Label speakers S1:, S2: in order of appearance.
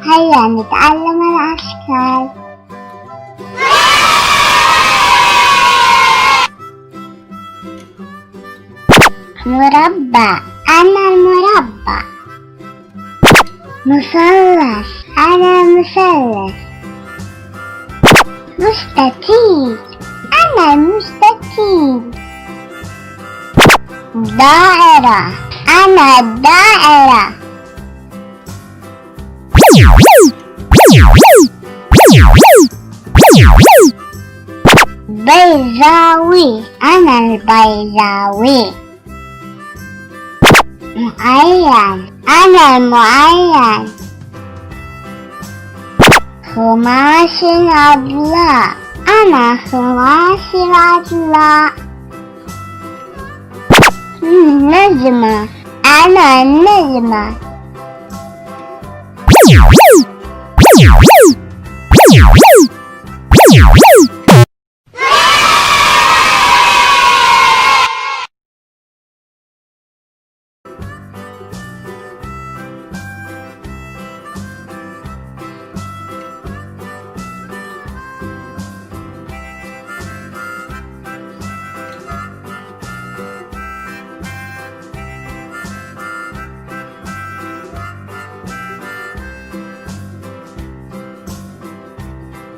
S1: هيا نتعلم الأشكال. مربع، أنا المربع. مثلث، أنا المثلث. مستطيل، أنا المستطيل. دائرة، أنا الدائرة. بيضاوي، أنا البيضاوي. معين، أنا المعين. خماسي الأضلاع، أنا خماسي الأضلاع. نجمة، أنا النجمة.